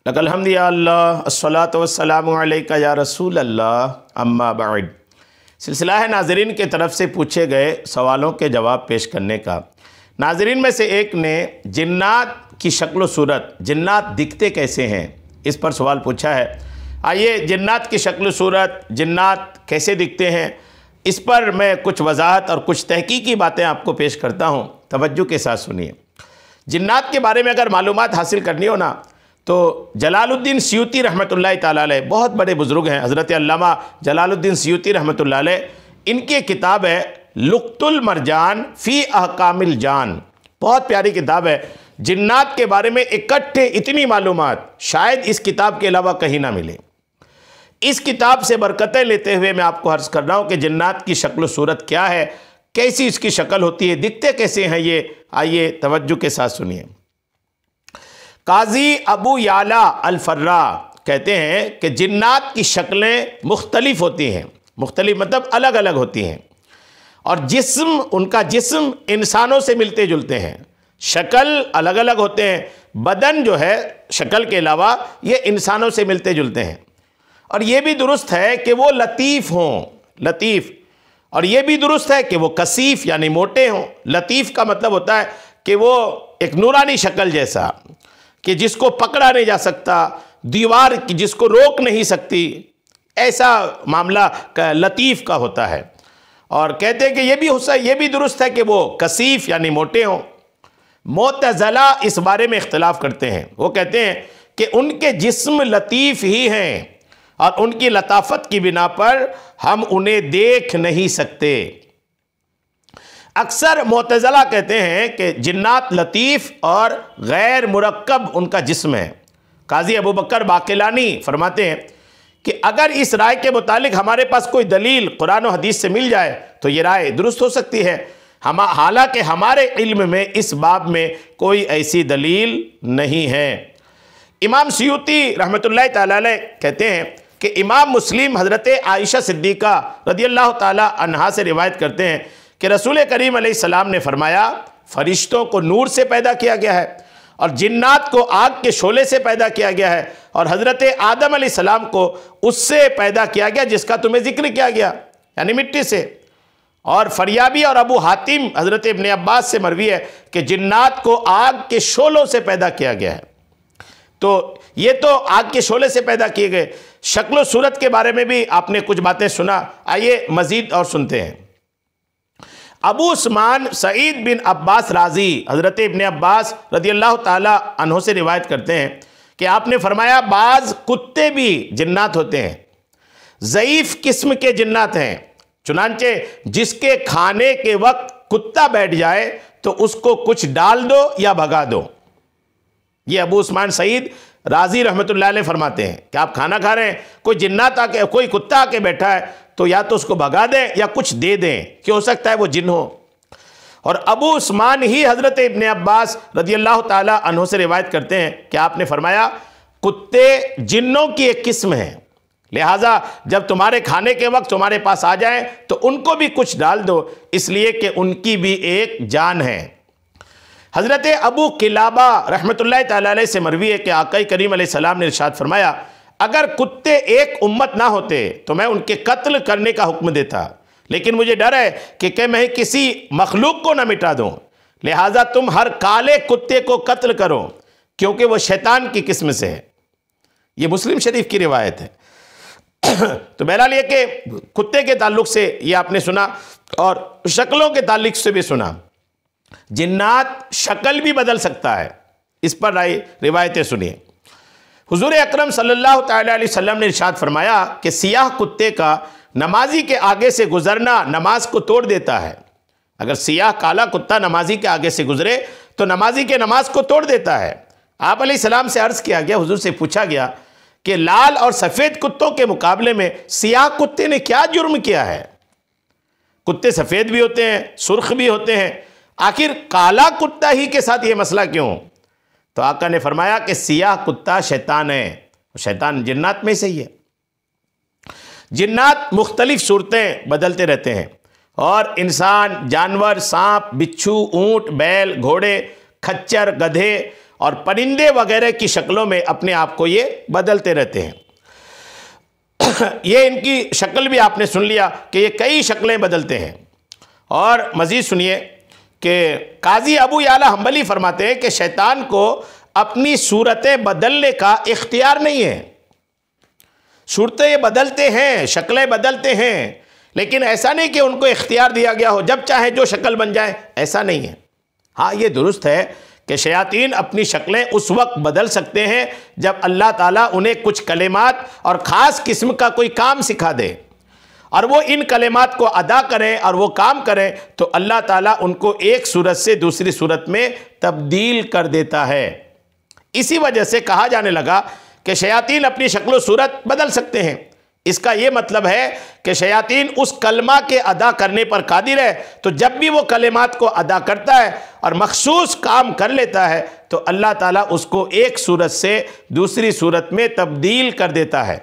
लकल हम्दि या अल्लाह अस्सलातु वस्सलामु अलैका या रसूल अल्लाह अम्मा बाद। सिलसिला है नाज़रीन के तरफ से पूछे गए सवालों के जवाब पेश करने का। नाज़रीन में से एक ने जिन्नात की शक्ल सूरत, जिन्नात दिखते कैसे हैं, इस पर सवाल पूछा है। आइए जिन्नात की शक्ल सूरत, जिन्नात कैसे दिखते हैं, इस पर मैं कुछ वजाहत और कुछ तहकीकी बातें आपको पेश करता हूँ। तवज्जो के साथ सुनिए। जिन्नात के बारे में अगर मालूमात हासिल करनी हो ना, तो जलालुद्दीन सियूती रहमतुल्लाह ताला अलैह बहुत बड़े बुज़ुर्ग हैं, हज़रत अल्लामा जलालुद्दीन सियूती रहमतुल्लाह अलैह। इनकी किताब है लुक़्तुल मरजान फ़ी अहकामिल जान, बहुत प्यारी किताब है। जिन्नात के बारे में इकट्ठे इतनी मालूमात शायद इस किताब के अलावा कहीं ना मिले। इस किताब से बरकतें लेते हुए मैं आपको अर्ज़ कर रहा हूँ कि जिन्नात की शक्ल सूरत क्या है, कैसी इसकी शक्ल होती है, दिखते कैसे हैं ये। आइए तवज्जो के साथ सुनिए। काजी अबू याला अल-फर्रा कहते हैं कि जिन्नात की शक्लें मुख्तलिफ होती हैं, मुख्तलिफ मतलब अलग अलग होती हैं, और जिस्म, उनका जिस्म इंसानों से मिलते जुलते हैं। शक्ल अलग अलग होते हैं, बदन जो है शक्ल के अलावा ये इंसानों से मिलते जुलते हैं। और ये भी दुरुस्त है कि वो लतीफ़ हों, लतीफ़, और ये भी दुरुस्त है कि वो कसीफ़ यानी मोटे हों। लतीफ़ का मतलब होता है कि वो एक नूरानी शक्ल जैसा, कि जिसको पकड़ा नहीं जा सकता, दीवार की जिसको रोक नहीं सकती, ऐसा मामला का लतीफ़ का होता है। और कहते हैं कि ये भी दुरुस्त है कि वो कसीफ़ यानी मोटे हों। मुअतज़िला इस बारे में इख्तिलाफ़ करते हैं। वो कहते हैं कि उनके जिस्म लतीफ़ ही हैं और उनकी लताफत की बिना पर हम उन्हें देख नहीं सकते। अक्सर मुअतज़िला कहते हैं कि जिन्नात लतीफ़ और गैर मुरक्कब उनका जिस्म है। काजी अबू बकर बाक़िलानी फरमाते हैं कि अगर इस राय के मुतालिक हमारे पास कोई दलील कुरान और हदीस से मिल जाए तो ये राय दुरुस्त हो सकती है। हालांकि हमारे इल्म में इस बाब में कोई ऐसी दलील नहीं है। इमाम सियूती रहमतुल्लाह ताला अलैह कहते हैं कि इमाम मुस्लिम हज़रत आयशा सिद्दीक़ा रज़ियल्लाहु ताला अन्हा से रिवायत करते हैं कि रसूल करीम अलैहिस्सलाम ने फरमाया, फ़रिश्तों को नूर से पैदा किया गया है और जिन्नात को आग के शोले से पैदा किया गया है, और हज़रत आदम अलैहिस्सलाम को उससे पैदा किया गया जिसका तुम्हें जिक्र किया गया, यानी मिट्टी से। और फरियाबी और अबू हातिम हज़रत इब्न अब्बास से मरवी है कि जिन्नात को आग के शोलों से पैदा किया गया है। तो ये तो आग के शोले से पैदा किए गए। शक्ल सूरत के बारे में भी आपने कुछ बातें सुना, आइए मज़ीद और सुनते हैं। अबू उस्मान सईद बिन अब्बास राजी हज़रत इब्न अब्बास रज़ियल्लाहु ताला अन्हु से रिवायत करते हैं कि आपने फरमाया, बाज़ कुत्ते भी जिन्नात होते हैं, ज़ईफ़ किस्म के जिन्नात हैं, चुनांचे जिसके खाने के वक्त कुत्ता बैठ जाए तो उसको कुछ डाल दो या भगा दो। ये अबू उस्मान सईद राजी रहमतुल्लाह अलैह फरमाते हैं कि आप खाना खा रहे हैं, कोई जिन्नात आके, कोई कुत्ता आके बैठा है तो या तो उसको भगा दें या कुछ दे दें, कि हो सकता है वो जिन हो। और अबू उस्मान ही हज़रत इब्न अब्बास रज़ियल्लाहु ताला अन्हु से रिवायत करते हैं कि आपने फरमाया, कुत्ते जिन्नों की एक किस्म है, लिहाजा जब तुम्हारे खाने के वक्त तुम्हारे पास आ जाए तो उनको भी कुछ डाल दो, इसलिए कि उनकी भी एक जान है। हज़रत अबू किलाबा रहमतुल्लाह ताला अलैह से मरवी है कि आका करीम अलैहिस्सलाम ने इरशाद फरमाया, अगर कुत्ते एक उम्मत ना होते तो मैं उनके कत्ल करने का हुक्म देता, लेकिन मुझे डर है कि मैं किसी मखलूक को ना मिटा दूं, लिहाजा तुम हर काले कुत्ते को कत्ल करो क्योंकि वह शैतान की किस्म से है। ये मुस्लिम शरीफ की रिवायत है। तो बहरहाल ये कि कुत्ते के ताल्लुक से ये आपने सुना और शक्लों के ताल्लुक से भी सुना। जिन्नात शक्ल भी बदल सकता है, इस पर रिवायतें सुनिए। हुजूर अकरम सल्लल्लाहु ताला अलैहि वसल्लम ने इरशाद फरमाया कि सियाह कुत्ते का नमाजी के आगे से गुजरना नमाज को तोड़ देता है। अगर सियाह काला कुत्ता नमाजी के आगे से गुजरे तो नमाजी के नमाज को तोड़ देता है। आप अलैहिस्सलाम से अर्ज़ किया गया, हुजूर से पूछा गया कि लाल और सफ़ेद कुत्तों के मुकाबले में सियाह कुत्ते ने क्या जुर्म किया है? कुत्ते सफ़ेद भी होते हैं, सुर्ख भी होते हैं, आखिर काला कुत्ता ही के साथ ये मसला क्यों? तो आका ने फरमाया कि सियाह कुत्ता शैतान है, शैतान जिन्नात में से ही है। जिन्नात मुख्तलिफ सूरतें बदलते रहते हैं और इंसान, जानवर, सांप, बिच्छू, ऊंट, बैल, घोड़े, खच्चर, गधे और परिंदे वगैरह की शक्लों में अपने आप को ये बदलते रहते हैं। ये इनकी शक्ल भी आपने सुन लिया कि ये कई शक्लें बदलते हैं। और मज़ीद सुनिए कि काजी अबू याला हम्बली फरमाते हैं कि शैतान को अपनी सूरतें बदलने का इख्तियार नहीं है। सूरतें बदलते हैं, शक्लें बदलते हैं, लेकिन ऐसा नहीं कि उनको इख्तियार दिया गया हो जब चाहे जो शक्ल बन जाए, ऐसा नहीं है। हाँ, ये दुरुस्त है कि शयातीन अपनी शक्लें उस वक्त बदल सकते हैं जब अल्लाह ताला उन्हें कुछ कलेमात और ख़ास किस्म का कोई काम सिखा दे और वो इन कलेमात को अदा करें और वो काम करें, तो अल्लाह ताला उनको एक सूरत से दूसरी सूरत में तब्दील कर देता है। इसी वजह से कहा जाने लगा कि शयातीन अपनी शक्ल व सूरत बदल सकते हैं। इसका ये मतलब है कि शयातीन उस कलमा के अदा करने पर कादिर है, तो जब भी वो कलेमात को अदा करता है और मखसूस काम कर लेता है तो अल्लाह ताला उसको एक सूरत से दूसरी सूरत में तब्दील कर देता है।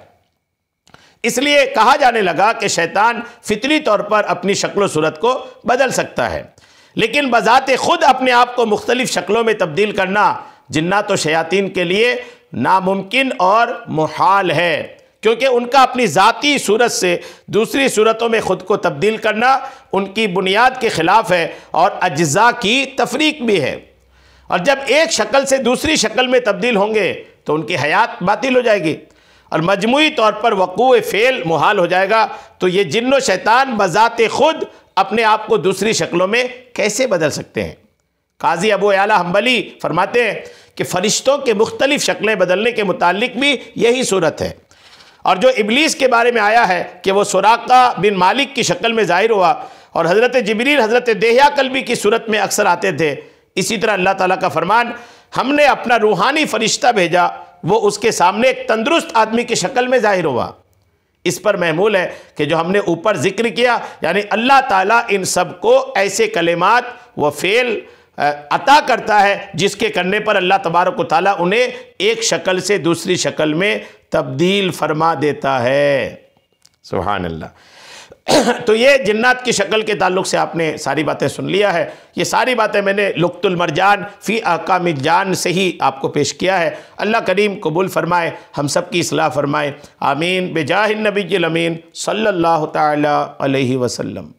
इसलिए कहा जाने लगा कि शैतान फितरी तौर पर अपनी शक्ल व सूरत को बदल सकता है, लेकिन बज़ाते खुद अपने आप को मुख्तलिफ शक्लों में तब्दील करना जिन्नात व शयातीन के लिए नामुमकिन और मुहाल है, क्योंकि उनका अपनी ज़ाती सूरत से दूसरी सूरतों में ख़ुद को तब्दील करना उनकी बुनियाद के ख़िलाफ़ है और अज्ज़ा की तफरीक भी है। और जब एक शक्ल से दूसरी शक्ल में तब्दील होंगे तो उनकी हयात बातिल हो जाएगी और मजमूई तौर पर वक़ूअ फ़ेल मुहाल हो जाएगा। तो ये जिन्न व शैतान बज़ाते ख़ुद अपने आप को दूसरी शक्लों में कैसे बदल सकते हैं? काजी अबू याला हम्बली फरमाते हैं कि फ़रिश्तों के मुख्तलिफ़ शक्लें बदलने के मुतालिक भी यही सूरत है। और जो इब्लीस के बारे में आया है कि वो सुराका बिन मालिक की शक्ल में ज़ाहिर हुआ और हज़रत जिब्रील हज़रत देहिया कल्बी की सूरत में अक्सर आते थे, इसी तरह अल्लाह ताला का फरमान, हमने अपना रूहानी फ़रिश्ता भेजा, वो उसके सामने एक तंदुरुस्त आदमी की शक्ल में ज़ाहिर हुआ। इस पर महमूल है कि जो हमने ऊपर जिक्र किया, यानी अल्लाह ताला इन सब को ऐसे कलेमात व फ़ेल अता करता है जिसके करने पर अल्लाह तबारक व तआला उन्हें एक शक्ल से दूसरी शक्ल में तब्दील फरमा देता है। सुभान अल्लाह। तो ये जिन्नात की शक्ल के ताल्लुक़ से आपने सारी बातें सुन लिया है। ये सारी बातें मैंने लुक़्तुल मरजान फ़ी अहकामिल जान से ही आपको पेश किया है। अल्लाह करीम कबूल फ़रमाए, हम सब की इस्लाह फ़रमाए। आमीन। बेजाहिन नबील अमीन सल्लल्लाहु तआला अलैहि वसल्लम।